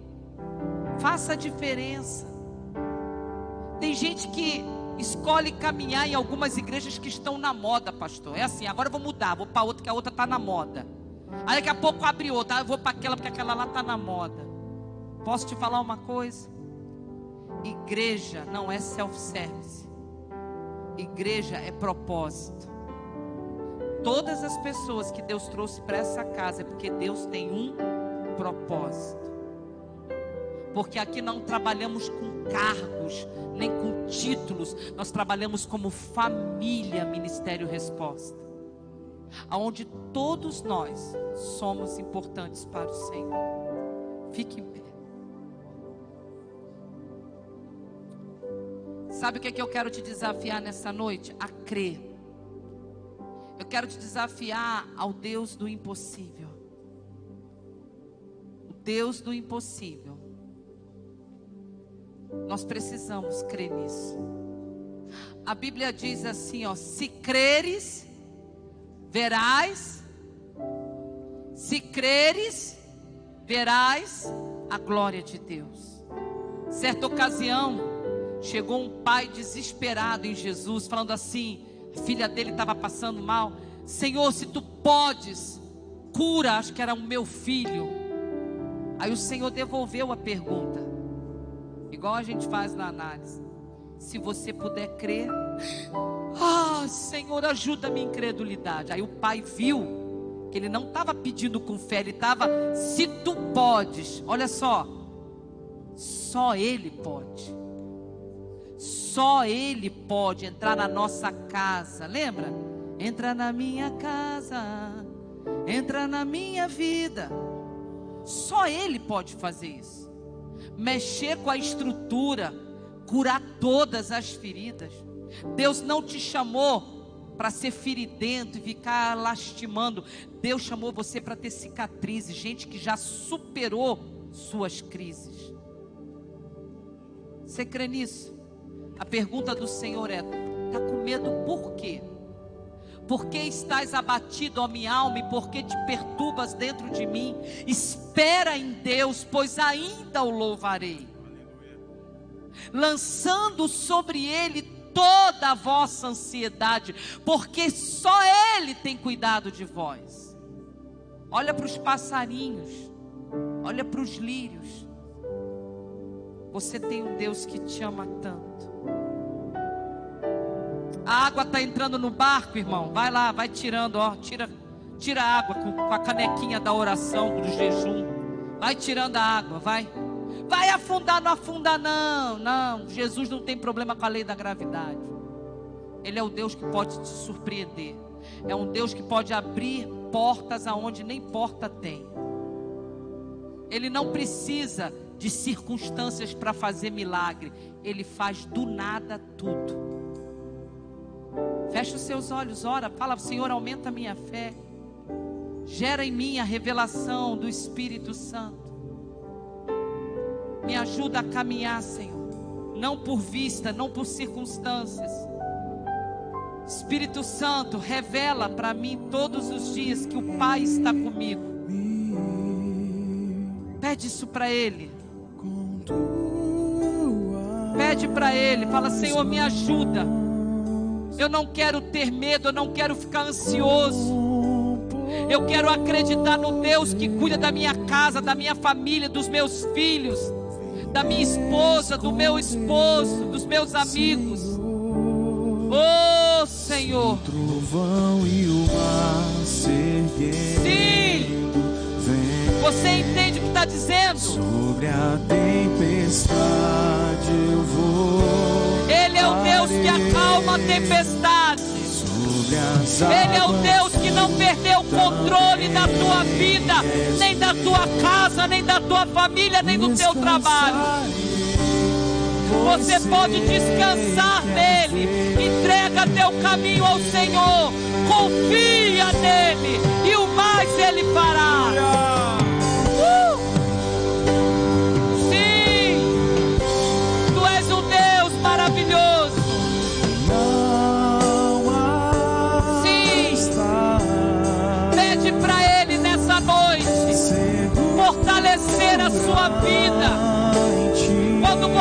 Faça a diferença. Tem gente que escolhe caminhar em algumas igrejas que estão na moda, pastor. É assim, agora eu vou mudar, vou para outra, que a outra está na moda. Aí daqui a pouco abre outra, eu vou para aquela, porque aquela lá está na moda. Posso te falar uma coisa? Igreja não é self-service. Igreja é propósito. Todas as pessoas que Deus trouxe para essa casa é porque Deus tem um propósito. Porque aqui não trabalhamos com cargos, nem com títulos. Nós trabalhamos como família Ministério Resposta, aonde todos nós somos importantes para o Senhor. Fique em pé. Sabe o que é que eu quero te desafiar nessa noite? A crer. Eu quero te desafiar ao Deus do impossível. O Deus do impossível. Nós precisamos crer nisso. A Bíblia diz assim, ó: se creres, verás. Se creres, verás a glória de Deus. Certa ocasião, chegou um pai desesperado em Jesus, falando assim: a filha dele estava passando mal. Senhor, se tu podes, cura, acho que era o meu filho. Aí o Senhor devolveu a pergunta, igual a gente faz na análise: se você puder crer. Senhor, ajuda a minha incredulidade. Aí o pai viu que ele não estava pedindo com fé, ele estava: se tu podes. Olha só, só Ele pode. Só Ele pode entrar na nossa casa. Lembra? Entra na minha casa, entra na minha vida. Só Ele pode fazer isso. Mexer com a estrutura, curar todas as feridas. Deus não te chamou para ser feridento e ficar lastimando. Deus chamou você para ter cicatrizes. Gente que já superou suas crises. Você crê nisso? A pergunta do Senhor é: está com medo por quê? Por que estás abatido, ó minha alma, e por que te perturbas dentro de mim? Espera em Deus, pois ainda o louvarei, lançando sobre Ele toda a vossa ansiedade, porque só Ele tem cuidado de vós. Olha para os passarinhos, olha para os lírios. Você tem um Deus que te ama tanto. A água está entrando no barco, irmão. Vai lá, vai tirando, ó. Tira a água com a canequinha da oração, do jejum. Vai tirando a água, vai. Vai afundar, não afunda não. Não, Jesus não tem problema com a lei da gravidade. Ele é o Deus que pode te surpreender. É um Deus que pode abrir portas aonde nem porta tem. Ele não precisa de circunstâncias para fazer milagre. Ele faz do nada tudo. Fecha os seus olhos, ora, fala: Senhor, aumenta a minha fé. Gera em mim a revelação do Espírito Santo. Me ajuda a caminhar, Senhor. Não por vista, não por circunstâncias. Espírito Santo, revela para mim todos os dias que o Pai está comigo. Pede isso para Ele. Pede para Ele, fala: Senhor, me ajuda. Eu não quero ter medo, eu não quero ficar ansioso. Eu quero acreditar no Deus que cuida da minha casa, da minha família, dos meus filhos, da minha esposa, do meu esposo, dos meus amigos. Oh, Senhor. O trovão e o mar se erguendo. Sim. Você entende o que está dizendo? Sobre a tempestade eu vou. Ele é o Deus que acalma a tempestade. Ele é o Deus que não perdeu o controle da tua vida, nem da tua casa, nem da tua família, nem do teu trabalho. Você pode descansar nele. Entrega teu caminho ao Senhor. Confia nele e o mais Ele fará. Sim, Tu és um Deus maravilhoso. Sim, pede para Ele nessa noite fortalecer a sua vida.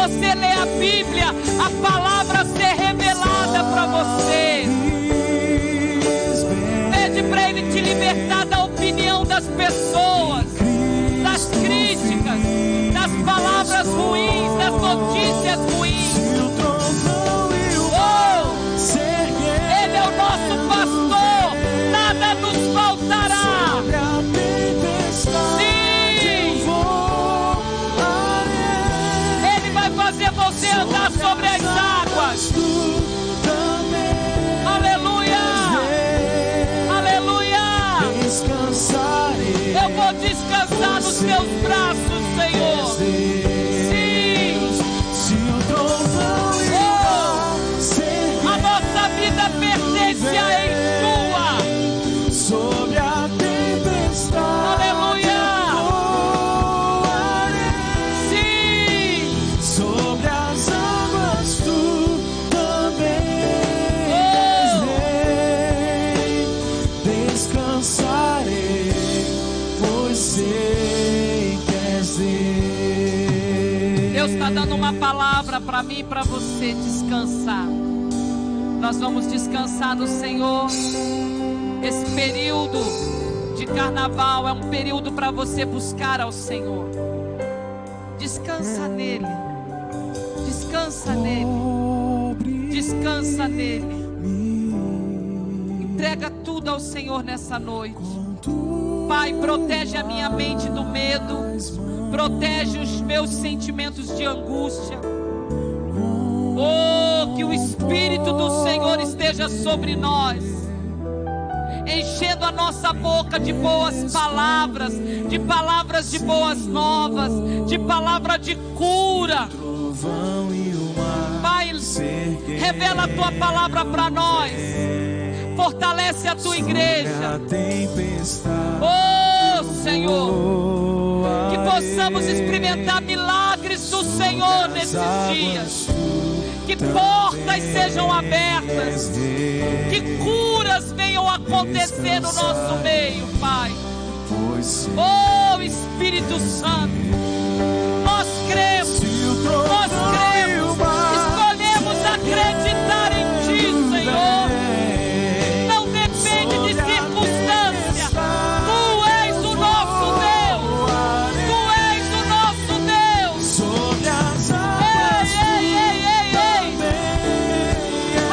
você lê a Bíblia, a palavra ser revelada para você. Pede para Ele te libertar da opinião das pessoas, das críticas, das palavras ruins, das notícias ruins. Oh, Ele é o nosso pastor, nada nos faltará. Sim, Ele vai fazer você andar sobre as águas. Aleluia, aleluia. Eu vou descansar nos teus braços, Senhor. Sim. Oh, a nossa vida pertence a Yeshua. Sobre a tempestade, Aleluia. Sim. sobre as águas tu também descansarei, pois sei que és Deus. Deus está dando uma palavra para mim e para você descansar. Nós vamos descansar no Senhor. Esse período de carnaval é um período para você buscar ao Senhor. Descansa nele. Descansa nele. Descansa nele. Entrega tudo ao Senhor nessa noite. Pai, protege a minha mente do medo. Protege os meus sentimentos de angústia. Oh, que o Espírito do Senhor esteja sobre nós, enchendo a nossa boca de boas palavras, de palavras de boas novas, de palavra de cura. Pai, revela a tua palavra para nós. Fortalece a tua igreja. Oh, Senhor, que possamos experimentar milagres do Senhor nesses dias. Que portas sejam abertas. Que curas venham acontecer no nosso meio, Pai. Oh, Espírito Santo, nós cremos. Escolhemos acreditar em Ti, Senhor. Não depende de circunstância. Tu és o nosso Deus. Tu és o nosso Deus. Ei, ei, ei, ei.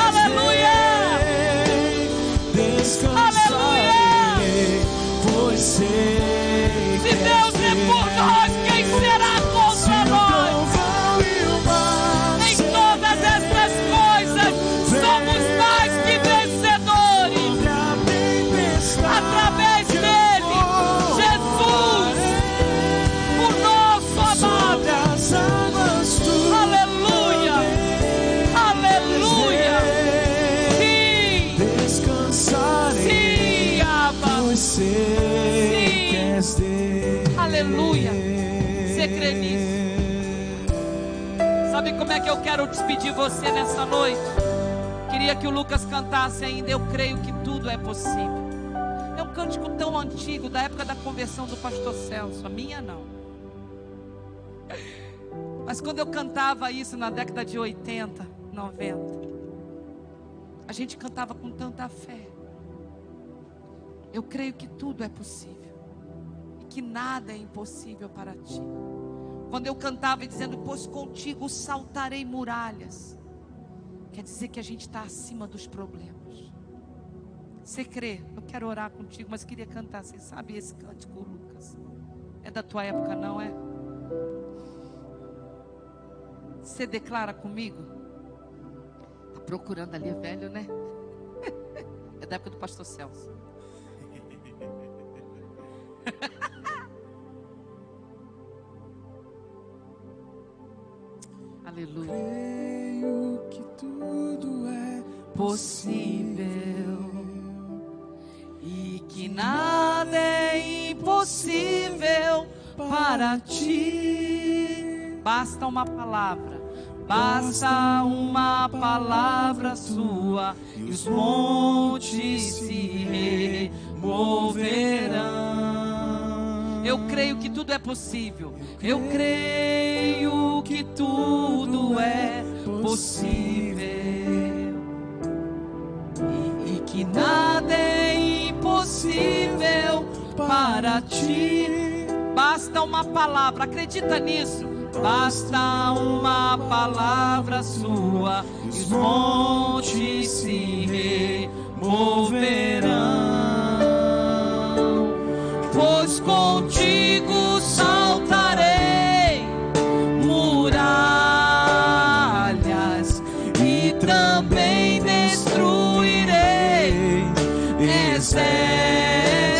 Aleluia. Aleluia. Pois sei Se Deus é por nós, quem será contra nós? Em todas essas coisas, somos mais que vencedores. Através dele, Jesus, o nosso amado. Aleluia, aleluia. Sim, Abba. Aleluia. Você crê nisso? Sabe como é que eu quero despedir você nessa noite? Queria que o Lucas cantasse ainda. Eu creio que tudo é possível. É um cântico tão antigo, da época da conversão do pastor Celso. A minha não. Mas quando eu cantava isso na década de 80, 90, a gente cantava com tanta fé. Eu creio que tudo é possível e que nada é impossível para ti. Quando eu cantava dizendo, pois contigo saltarei muralhas, quer dizer que a gente está acima dos problemas. Você crê? Eu quero orar contigo, mas queria cantar. Você sabe esse cântico, Lucas? É da tua época, não é? Você declara comigo? Está procurando ali, é velho, né? É da época do pastor Celso. Aleluia. Creio que tudo é Possível e que nada é impossível para ti. Basta uma palavra, basta uma palavra sua e os montes se removerão. Eu creio que tudo é possível. Eu creio que tudo é possível. E que nada é impossível para ti. Basta uma palavra, acredita nisso. Basta uma palavra sua e os montes se removerão. Pois contigo saltarei muralhas e também destruirei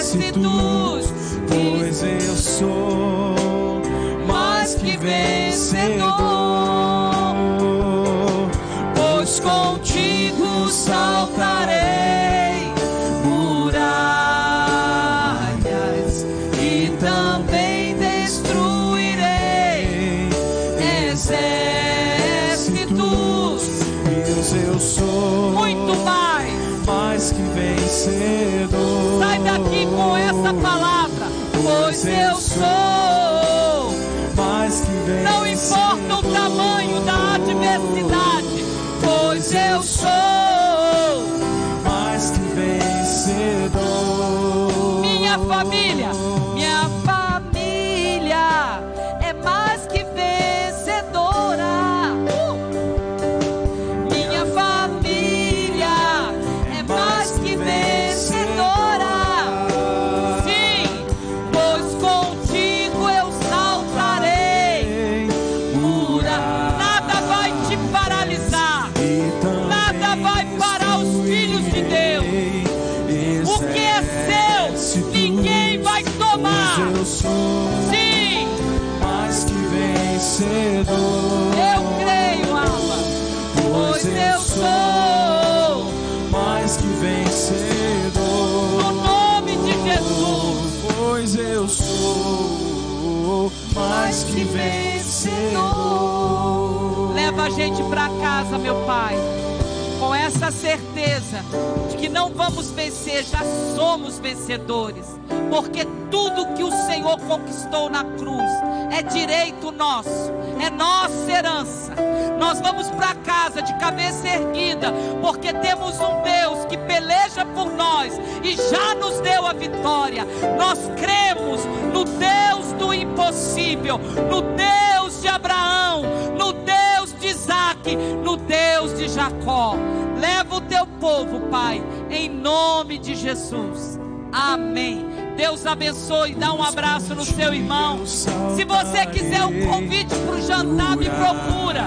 exércitos. Pois eu sou mais que vencedor. Pois contigo saltarei muralhas e também destruirei exércitos. Deus, eu sou Muito mais que vencedor. Sai daqui com essa palavra. Pois eu sou mais que vencedor. Não importa o tamanho da adversidade. Pois eu sou mais que vencedor. Minha família é mais que vencedora. Minha família é mais que vencedora. Sim, pois contigo eu saltarei. Nada vai te paralisar. Nada vai parar os filhos de Deus. O que é seu, ninguém vai tomar. Eu sou Sim, mais que vencedor. eu creio, Alma. Pois eu sou mais que vencedor. no nome de Jesus. Pois eu sou mais que vencedor. Leva a gente para casa, meu Pai, com essa certeza de que não vamos vencer, já somos vencedores, porque tudo que o Senhor conquistou na cruz é direito nosso, é nossa herança. Nós vamos para casa de cabeça erguida, porque temos um Deus que peleja por nós e já nos deu a vitória. Nós cremos no Deus do impossível, no Deus de Abraão, no Deus de Isaac, no Deus de Jacó. Leva o teu povo, Pai, em nome de Jesus. Amém. Deus abençoe. Dá um abraço no seu irmão. Se você quiser um convite para o jantar, me procura.